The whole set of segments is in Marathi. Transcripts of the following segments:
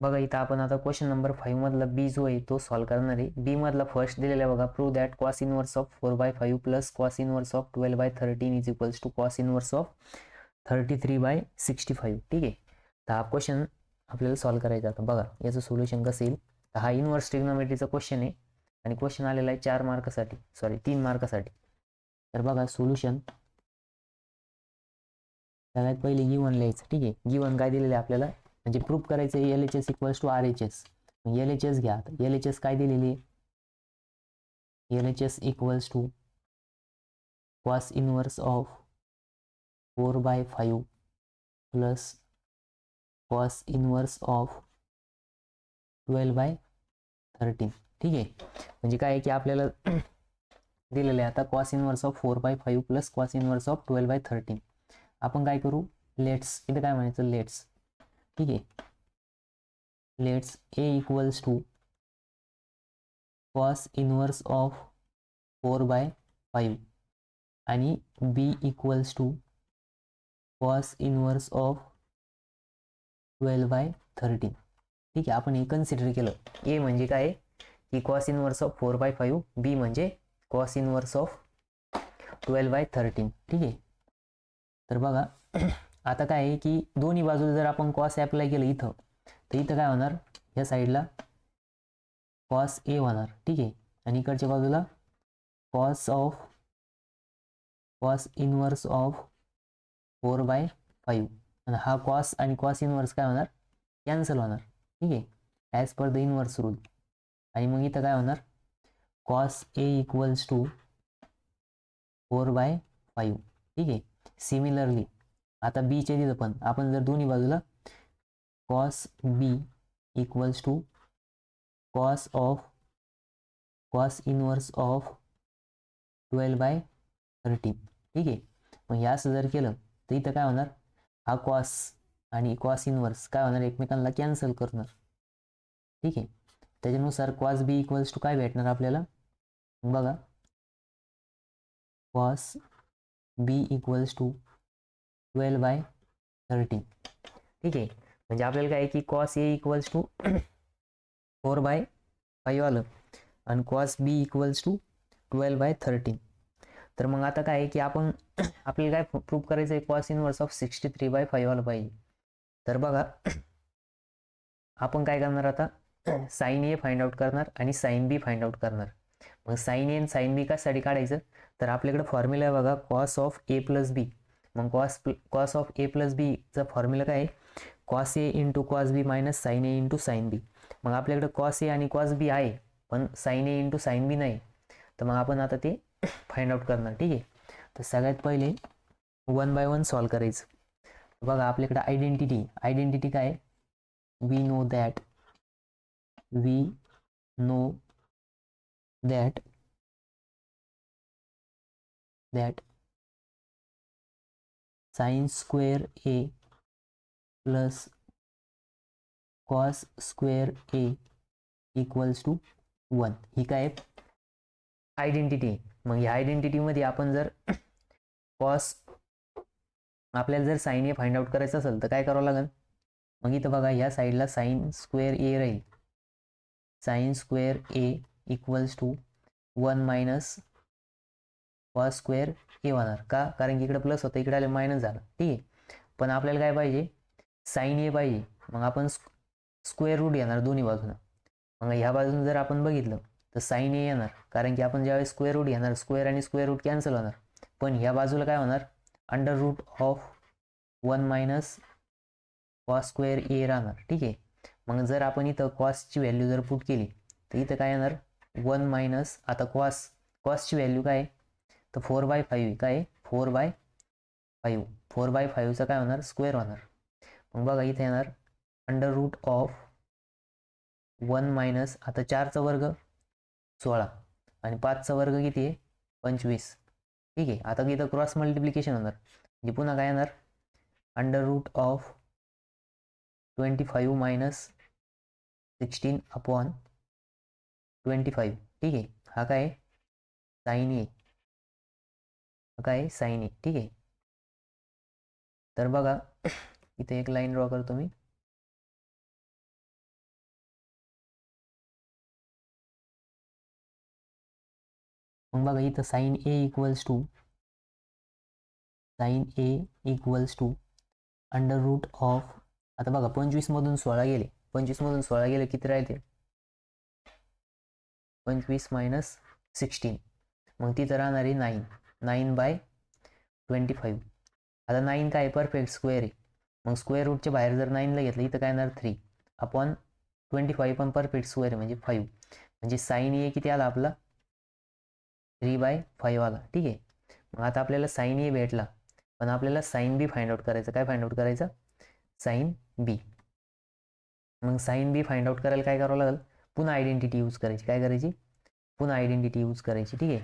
बघा इथं आपण आता क्वेश्चन नंबर 5 मधला बी जो आहे तो सॉल्व्ह करणार आहे. बी मधला फर्स्ट दिलेला आहे बघा, prove that cos inverse of 4/5 plus cos inverse of 12/13 is equals to cos inverse of 33/65. ठीक आहे. तर हा क्वेश्चन आपल्याला सॉल्व्ह करायचा. आता बघा याचं सोल्युशन कसं येईल. तर हा इनवर्स ट्रिग्नोमेट्रीचा क्वेश्चन आहे आणि क्वेश्चन आलेला आहे 4 मार्कासाठी, सॉरी 3 मार्कासाठी. तर बघा सोल्युशन सगळ्यात पहिले गिवन लिहायचं. ठीक आहे. गिवन काय दिलेलं आहे आपल्याला, म्हणजे प्रूफ करायचं आहे LHS equals to RHS. LHS घ्या. LHS काय दिलेली आहे, LHS equals to cos inverse of 4/5 plus cos inverse of 12/13. ठीक आहे. म्हणजे काय आहे की आपल्याला दिलेलं आहे आता cos inverse of 4/5 plus cos inverse of 12/13. आपण काय करू, लेट्स, इथे काय म्हणायचं, लेट्स. ठीक आहे. Let's A equals to cos inverse of 4/5 आणि B equals to cos inverse of 12/13. ठीक आहे. आपण हे कन्सिडर केलं. A म्हणजे काय आहे की कॉस इनवर्स ऑफ 4/5, B म्हणजे कॉस इनवर्स ऑफ 12/13. ठीक आहे. तर बघा आता काय आहे की दोन्ही बाजूला जर आपण कॉस अप्लाय केलं इथं, तर इथं काय होणार, या साईडला कॉस A होणार. ठीक आहे. आणि इकडच्या बाजूला कॉस इनवर्स ऑफ 4/5. आणि हा कॉस आणि कॉस इनवर्स काय होणार, कॅन्सल होणार. ठीक आहे. As per the inverse rule. आणि मग इथं काय होणार, कॉस A इक्वल्स टू 4/5. ठीक आहे. सिमिलरली आता बीच्या तिथं पण आपण जर दोन्ही बाजूला cos B equals to cos inverse of 12/13. ठीक आहे. मग हे असं जर केलं तर इथं काय होणार, हा कॉस आणि कॉस इनवर्स काय होणार, एकमेकांना कॅन्सल करणार. ठीक आहे. त्याच्यानुसार कॉस B इक्वल्स टू काय भेटणार आपल्याला, बघा कॉस B इक्वल्स टू 12/13. ठीक आहे. म्हणजे आपल्याला काय आहे की कॉस A इक्वल्स टू 4/5 आलं आणि कॉस B इक्वल्स टू 12/13. तर मग आता काय आहे की आपण आपल्याला काय प्रूव्ह करायचं आहे, कॉस इनवर्स ऑफ 63/5 आलं पाहिजे. तर बघा आपण काय करणार आता, साइन A फाइंड आउट करणार आणि साइन B फाइंड आउट करणार. मग साइन A आणि साइन B कशासाठी काढायचं, तर आपल्याकडे फॉर्म्युला आहे बघा, cos of A plus B. मग कॉस ऑफ A प्लस बीचा फॉर्म्युला काय आहे, cos A into cos B minus sine A into sine B. मग आपल्याकडे कॉस A आणि कॉस B आहे पण sine A into sine B नाही. तर मग आपण आता ते फाइंड आउट करणार. ठीक आहे. तर सगळ्यात पहिले 1 बाय 1 सॉल्व्ह करायचं. बघा आपल्याकडे आयडेंटिटी काय, we know that sin square A plus cos square A equals to 1. ही काय आयडेंटिटी. मग या आयडेंटिटीमध्ये आपण जर आपल्याला जर साइन ए फाइंड आउट करायचं असेल तर काय करावं लागेल, मग इथं बघा या साईडला साइन स्क्वेअर ए राहील. Sine square A equals to 1 minus cos square A होणार. का, कारण की इकडे प्लस होतं, इकडे आले मायनस झालं. ठीक आहे. पण आपल्याला काय पाहिजे, साइन ए पाहिजे. मग आपण स्क्वेअर रूट येणार दोन्ही बाजूला. मग ह्या बाजून जर आपण बघितलं तर साइन ए येणार, कारण की आपण ज्यावेळेस स्क्वेअर रूट घेणार, स्क्वेअर आणि स्क्वेअर रूट कॅन्सल होणार. पण ह्या बाजूला काय होणार, under root of 1 minus cos square A राहणार. ठीक आहे. मग जर आपण इथं कॉसची व्हॅल्यू जर पुट केली तर इथं काय येणार, 1 मायनस, आता कॉसची व्हॅल्यू काय, तर 4/5 काय, 4/5चा काय होणार, स्क्वेअर होणार. मग बघा इथे येणार अंडर रूट ऑफ 1 मायनस, आता 4चा वर्ग 16 आणि 5चा वर्ग किती आहे, 25. ठीक आहे. आता इथं क्रॉस मल्टिप्लिकेशन होणार, म्हणजे पुन्हा काय येणार, अंडर रूट ऑफ 25 मायनस 16/25. ठीक आहे. हा काय साइन ए, हा काय साइन ए. ठीक आहे. तर बघा इथे एक लाईन ड्रॉ करतो मी. मग बघा इथं sine A equals to under root of, आता बघा 25 मधून 16 गेले, 25 मधून 16 गेले किती राहते, 25 मायनस 16, मग तिथं राहणार आहे 9, 9/25. आता 9 काय परफेक्ट स्क्वेअर आहे, मग स्क्वेअर रूटच्या बाहेर जर 9ला घेतलं इथं काय येणार 3/25 पण परफेक्ट स्क्वेअर आहे म्हणजे 5, म्हणजे साईन ए किती आला आपला 3/5 आला. ठीक आहे. मग आता आपल्याला साईन ए भेटला, पण आपल्याला साईन बी फाइंड आउट करायचं. काय फाइंड आउट करायचं, साईन बी. मग साईन बी फाइंड आउट करायला काय करावं लागेल, पुन्हा आयडेंटिटी यूज करायची. काय करायची, पुन्हा आयडेंटिटी यूज करायची. ठीक आहे.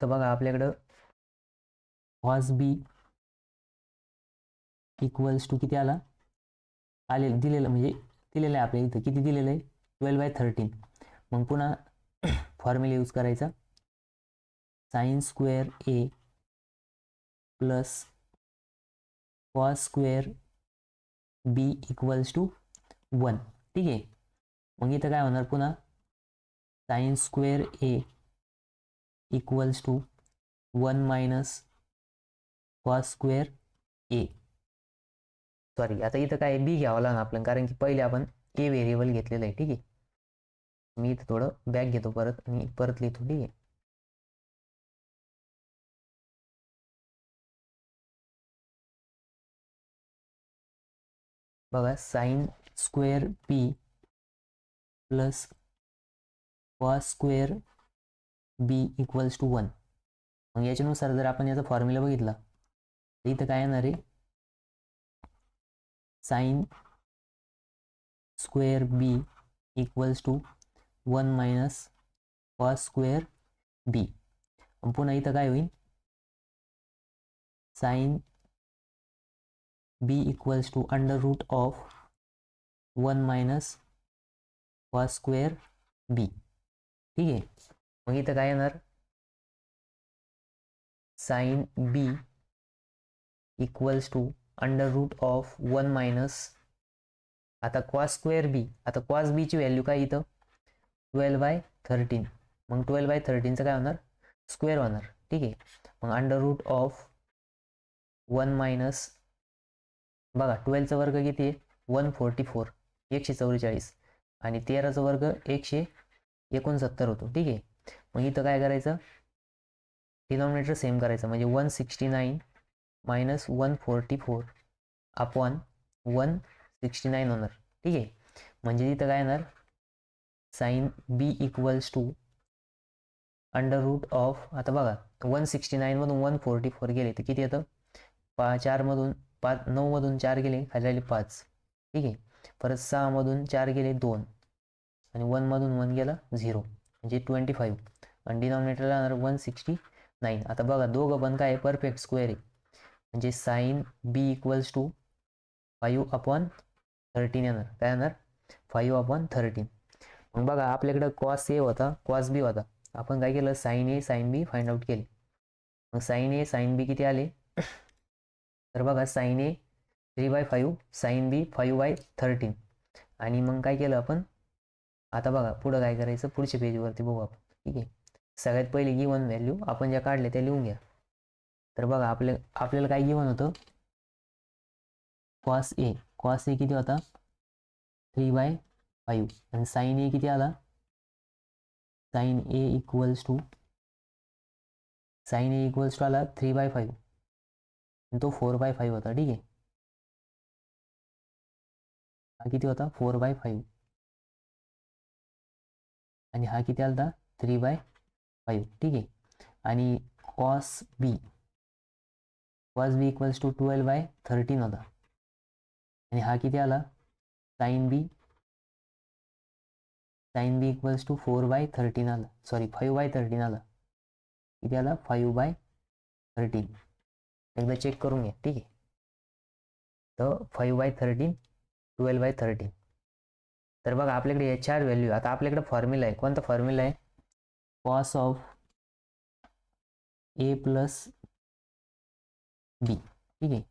तर बघा आपल्याकडं कॉस बी इक्वल्स टू किती आला, दिलेलं म्हणजे दिलेलं आहे आपल्या इथं, किती दिलेलं आहे 12/13. मग पुन्हा फॉर्म्युला यूज करायचा, sine square A plus cos square B equals to 1. ठीक आहे. मग इथं काय होणार, पुन्हा sine square A equals to 1 minus cos square A. Sorry, आता इथं काय बी घ्यावं लागणार आपल्याला, कारण की पहिले आपण ए व्हेरिएबल घेतलेलं आहे. ठीक आहे. मी इथं थोडं बॅक घेतो परत आणि परत लिहितो. ठीक आहे. बघा sine square B plus cos square B equals to 1. मग याच्यानुसार जर आपण याचा फॉर्म्युला बघितला तर इथं काय येणार आहे, sine square B equals to 1 minus cos square B. पुन्हा इथं काय होईल, sine B equals to under root of 1 minus cos square B. ठीक आहे. मग इथं काय येणार, sine B equals to under root of 1 minus, आता कॉस स्क्वेअर बी, आता कॉस बीची व्हॅल्यू काय इथं 12/13. मग 12/13चं काय होणार, स्क्वेअर होणार. ठीक आहे. मग अंडर रूट ऑफ 1 मायनस, बघा 12चा वर्ग किती आहे 144, 144, आणि 13चा वर्ग 169 होतो. ठीक आहे. मग इथं काय करायचं, डिनॉमिनेटर सेम करायचं, म्हणजे 169 मायनस 144 अपॉन 169 होणार. ठीक आहे. म्हणजे इथं काय येणार, sine B equals to under root of, आता बघा 169 मधून 144 गेले तर किती येतं, 4 मधून 5, 9 मधून 4 गेले खाली राहिले 5. ठीक आहे. परत 6 मधून 4 गेले 2, आणि 1 मधून 1 गेला 0, म्हणजे 25, आणि डिनॉमिनेटर राहणार 169. आता बघा दोघं पण काय परफेक्ट स्क्वेअर आहे, म्हणजे साइन बी इक्वल्स टू 5/13 येणार. काय येणार 5/13. मग बघा आपल्याकडं कॉस ए होता, कॉस बी होता, आपण काय केलं साइन ए साइन बी फाइंड आउट केले. मग साइन ए साइन बी किती आले, तर बघा साइन ए 3/5, साइन बी 5/13. आणि मग काय केलं आपण, आता बघा पुढं काय करायचं, पुढच्या पेजवरती बघू आपण. ठीक आहे. सगळ्यात पहिले गिवन व्हॅल्यू आपण ज्या काढल्या त्या लिहून घ्या. तर बघा आपल्याला काय गिवन होतं, कॉस ए किती होता 3/5, आणि साइन ए किती आला, साइन ए इक्वल्स टू आला 3/5, आणि तो 4/5 होता. ठीक आहे. हा किती होता 4/5, आणि हा किती आला 3/5. ठीक आहे. आणि कॉस बी इक्वल्स टू 12/13 होता, आणि हा किती आला साइन बी इक्वल्स टू 4/13 आला, सॉरी 5/13 आला. किती आला 5/13. एकदा चेक करून घ्या. ठीक आहे. तर 5/13 12/13. तर बघा आपल्याकडे या 4 व्हॅल्यू. आता आपल्याकडे फॉर्म्युला आहे, कोणता फॉर्म्युला आहे, कॉस ऑफ ए प्लस बी. ठीक आहे.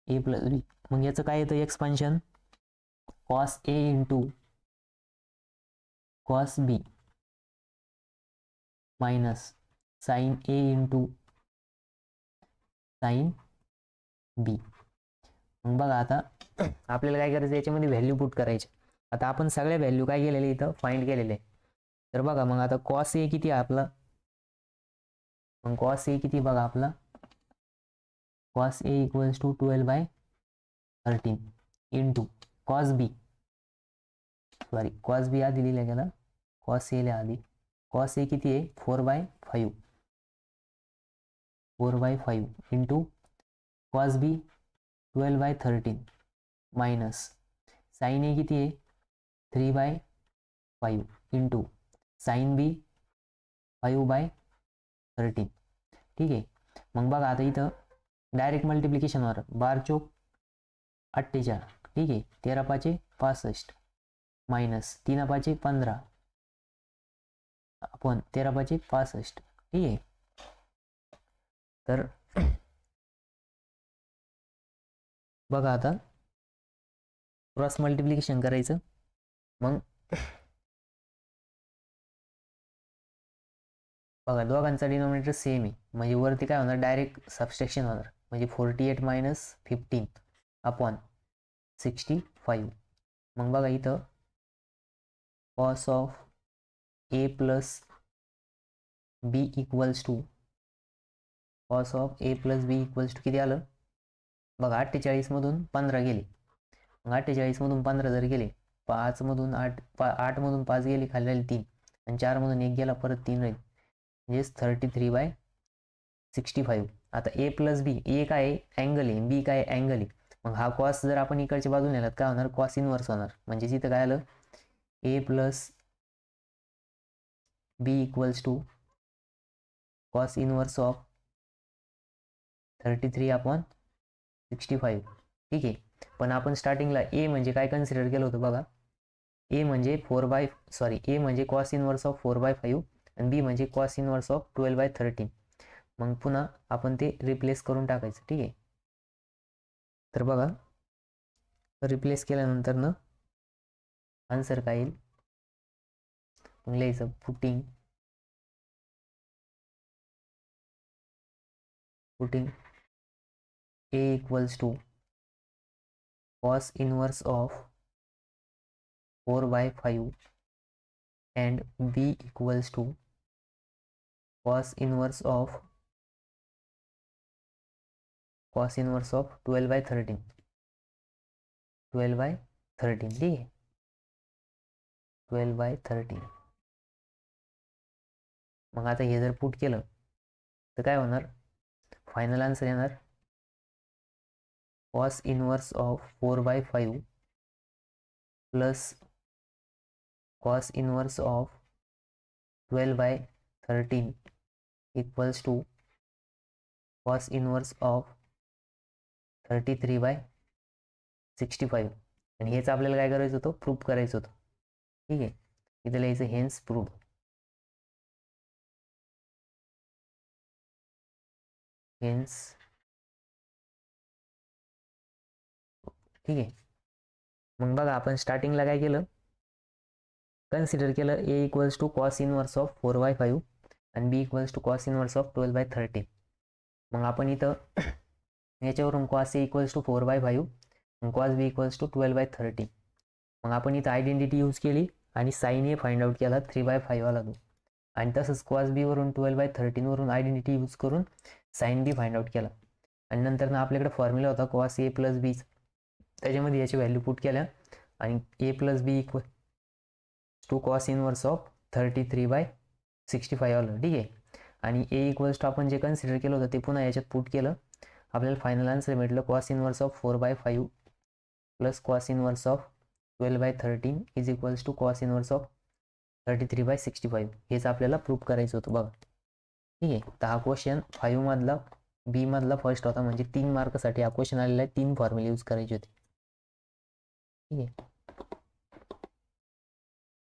ए प्लस बी, मग याचं काय येतं expansion, cos A into cos B minus sign A into sine B. मग बघा आता आपल्याला काय करायचं, याच्यामध्ये व्हॅल्यू पुट करायची. आता आपण सगळ्या व्हॅल्यू काय केलेले इथं फाइंड केलेले. तर बघा मग आता कॉस ए किती आहे आपला, मग कॉस ए किती बघा आपला, cos A equals to 12/13 into cos B, sorry cos B आधी लिहिलं गेला, कॉस ए ला आधी, कॉस ए किती आहे 4/5 इंटू कॉस बी 12/13 मायनस साइन ए किती आहे 3/5 इंटू साइन बी 5/13. ठीक आहे. मग बघा आता इथं डायरेक्ट मल्टिप्लिकेशनवर 12 चोक 48, ठीक आहे, 13 पाचे 65 मायनस 3 पाचे 15 आपण 13 पाचे 65. ठीक आहे. तर बघा आता क्रॉस मल्टिप्लिकेशन करायचं. मग बघा दोघांचा डिनॉमिनेटर सेम आहे, म्हणजे वरती काय होणार डायरेक्ट सबस्ट्रॅक्शन होणार, म्हणजे 48 मायनस 15 अपॉन 65. मग बघा इथं cos of A plus B equals to cos of A plus B equals to किती आलं बघा 48 मधून 15 गेले. मग 48 मधून 15 जर गेले, 5 मधून 8 मधून 5 गेले, खाली राहील 3 आणि 4 मधून 1 गेला परत 3 राहील, म्हणजे 33/65. आता ए प्लस बी, ए काय अँगल आहे, बी काय अँगल आहे. मग हा कॉस जर आपण इकडच्या बाजूने नेलात काय होणार, कॉस इनवर्स होणार. म्हणजे इथं काय आलं A plus B equals to cos inverse of 33/65. ठीक आहे. पण आपण स्टार्टिंगला ए म्हणजे काय कन्सिडर केलं होतं बघा, ए म्हणजे ए म्हणजे कॉस इनवर्स ऑफ 4/5 आणि बी म्हणजे कॉस इनवर्स ऑफ 12/13. मग पुन्हा आपण ते रिप्लेस करून टाकायचं. ठीक आहे. तर बघा रिप्लेस केल्यानंतर ना आन्सर काय येईल, मग लिहायचं putting a equals to cos inverse of 4/5 and b equals to cos inverse of 12/13. ठीक आहे, 12/13. मग आता हे जर पुट केलं तर काय होणार, फायनल आन्सर येणार cos inverse of 4/5 plus cos inverse of 12/13 equals to cos inverse of 33/65. आणि हेच आपल्याला काय करायचं होतं, प्रूफ करायचं होतं. ठीक आहे. इथं लिहायचं हेन्स प्रूफ. ठीक आहे. मग बघा आपण स्टार्टिंगला काय केलं, कन्सिडर केलं A equals to cos inverse of 4/5 आणि B equals to cos inverse of 12/13. मग आपण इथं याच्यावरून कॉस ए इक्वल्स टू 4/5 आणि कॉस बी इक्वल्स टू 12/13. मग आपण इथं आयडेंटिटी यूज केली आणि साइन ए फाइंड आउट केला 3/5 आला तो, आणि तसंच कॉस बी वरून 12/13 वरून आयडेंटिटी यूज करून साइन बी फाइंड आउट केला. आणि नंतर ना आपल्याकडे फॉर्म्युला होता कॉस ए प्लस बी, त्याच्यामध्ये याची व्हॅल्यू पुट केल्या आणि A plus B equal to cos inverse of 33/65 आलं. ठीक आहे. आणि ए इक्वल्स टू आपण जे कन्सिडर केलं होतं ते पुन्हा याच्यात पुट केलं, आपल्याला फायनल आन्सर भेटलं cos inverse of 4/5 plus cos inverse of 12/13 is equals to cos inverse of 33/65. हेच आपल्याला प्रूफ करायचं होतं बघा. ठीक आहे. तर हा क्वेश्चन 5 मधला बी मधला फर्स्ट होता, म्हणजे 3 मार्कसाठी हा क्वेश्चन आलेला आहे. 3 फॉर्म्युले यूज करायचे होते. ठीक आहे.